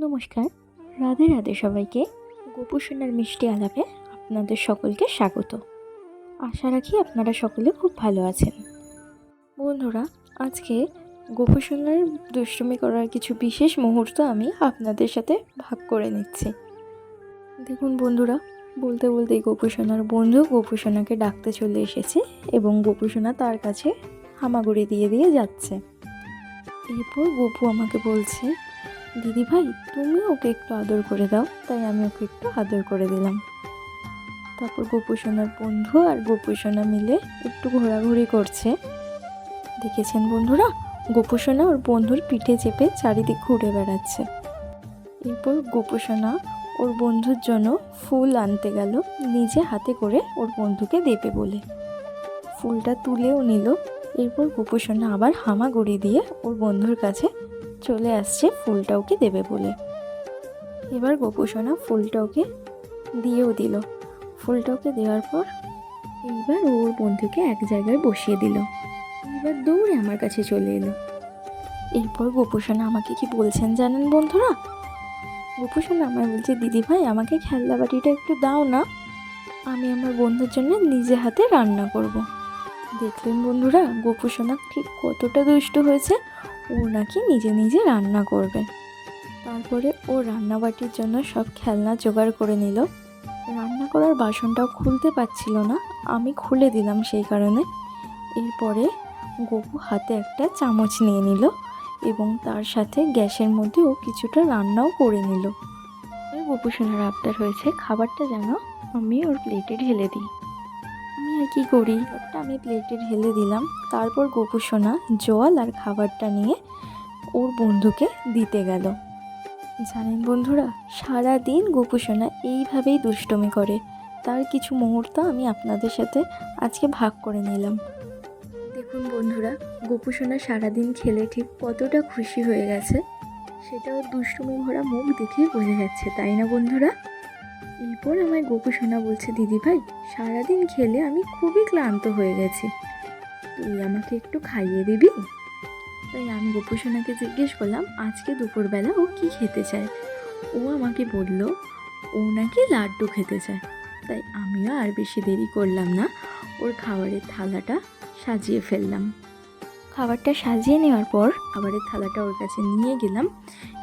নমস্কার, রাধে রাধে সবাইকে। গোপু সোনার মিষ্টি আলাপে আপনাদের সকলকে স্বাগত। আশা রাখি আপনারা সকলে খুব ভালো আছেন। বন্ধুরা, আজকে গোপু সোনার দুষ্টুমি করার কিছু বিশেষ মুহূর্ত আমি আপনাদের সাথে ভাগ করে নিচ্ছি। দেখুন বন্ধুরা, বলতে বলতেই গোপু সোনার বন্ধু গোপু সোনাকে ডাকতে চলে এসেছে এবং গোপু সোনা তার কাছে হামাগুড়ি দিয়ে দিয়ে যাচ্ছে। এরপর গোপু আমাকে বলছে, দিদি ভাই তুমি ওকে একটু আদর করে দাও। তাই আমি ওকে একটু আদর করে দিলাম। তারপর গোপু সোনার বন্ধু আর গোপু সোনা মিলে একটু ঘোরাঘুরি করছে। দেখেছেন বন্ধুরা, গোপু সোনা ওর বন্ধুর পিঠে চেপে চারিদিক ঘুরে বেড়াচ্ছে। এরপর গোপু সোনা ওর বন্ধুর জন্য ফুল আনতে গেল, নিজে হাতে করে ওর বন্ধুকে দেবে বলে। ফুলটা তুলেও নিল। এরপর গোপু সোনা আবার হামাগুড়ি দিয়ে ওর বন্ধুর কাছে চলে আসছে ফুলটা ওকে দেবে বলে। এবার গোপু সোনা ফুলটা ওকে দিয়েও দিল। ফুলটা ওকে দেওয়ার পর এইবার ওর বন্ধুকে এক জায়গায় বসিয়ে দিল। এবার দৌড়ে আমার কাছে চলে এলো। এরপর গোপু সোনা আমাকে কি বলছেন জানেন বন্ধুরা? গোপু সোনা আমায় বলছে, দিদি ভাই আমাকে খেলনা বাটিটা একটু দাও না, আমি আমার বন্ধুর জন্য নিজে হাতে রান্না করব। দেখলেন বন্ধুরা, গোপু সোনা ঠিক কতটা দুষ্ট হয়েছে। ও নাকি নিজে নিজে রান্না করবে। তারপরে ও রান্নাবাটির জন্য সব খেলনা জোগাড় করে নিল। রান্না করার বাসনটাও খুলতে পারছিল না, আমি খুলে দিলাম সেই কারণে। এরপরে গোপু হাতে একটা চামচ নিয়ে নিল এবং তার সাথে গ্যাসের মধ্যে ও কিছুটা রান্নাও করে নিল। গোপু সোনার আবদার হয়েছে খাবারটা যেন আমি ওর প্লেটে ঢেলে দিই। আমি আর কি করি, ওটা আমি প্লেটে ঢেলে দিলাম। তারপর গোপু সোনা জল আর খাবারটা নিয়ে ওর বন্ধুকে দিতে গেল। জানেন বন্ধুরা, সারা দিন গোপু সোনা এইভাবেই দুষ্টুমি করে। তার কিছু মুহূর্ত আমি আপনাদের সাথে আজকে ভাগ করে নিলাম। দেখুন বন্ধুরা, গোপু সোনা সারাদিন খেলে ঠিক কতটা খুশি হয়ে গেছে সেটা ওর দুষ্টুমি ভরা মুখ দেখেই বোঝা যাচ্ছে, তাই না বন্ধুরা? এরপর আমায় গোপু সোনা বলছে, দিদি ভাই সারাদিন খেলে আমি খুবই ক্লান্ত হয়ে গেছি, তুই আমাকে একটু খাইয়ে দিবি? তাই আমি গোপু সোনাকে জিজ্ঞেস করলাম আজকে দুপুরবেলা ও কি খেতে চায়। ও আমাকে বলল ও নাকি লাড্ডু খেতে চায়। তাই আমিও আর বেশি দেরি করলাম না, ওর খাবারের থালাটা সাজিয়ে ফেললাম। খাবারটা সাজিয়ে নেওয়ার পর খাবারের থালাটা ওর কাছে নিয়ে গেলাম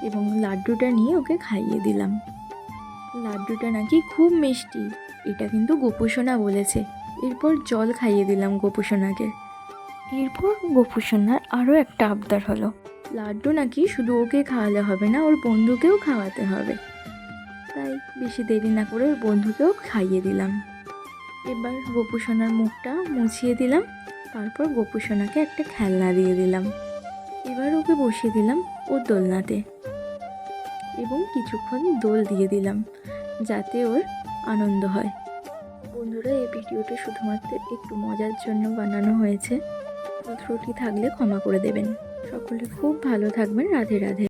এবং লাড্ডুটা নিয়ে ওকে খাইয়ে দিলাম। লাড্ডুটা নাকি খুব মিষ্টি, এটা কিন্তু গোপু সোনা বলেছে। এরপর জল খাইয়ে দিলাম গোপু সোনাকে। এরপর গোপু সোনার আরও একটা আবদার হলো, লাড্ডু নাকি শুধু ওকে খাওয়ালে হবে না, ওর বন্ধুকেও খাওয়াতে হবে। তাই বেশি দেরি না করে ওর বন্ধুকেও খাইয়ে দিলাম। এবার গোপু সোনার মুখটা মুছিয়ে দিলাম। তারপর গোপু সোনাকে একটা খেলনা দিয়ে দিলাম। এবার ওকে বসিয়ে দিলাম ওর দোলনাতে এবং কিছুক্ষণ দোল দিয়ে দিলাম যাতে ওর আনন্দ হয়। বন্ধুরা, এই ভিডিওটা শুধুমাত্র একটু মজার জন্য বানানো হয়েছে। ত্রুটি থাকলে ক্ষমা করে দেবেন। সকলে খুব ভালো থাকবেন। রাধে রাধে।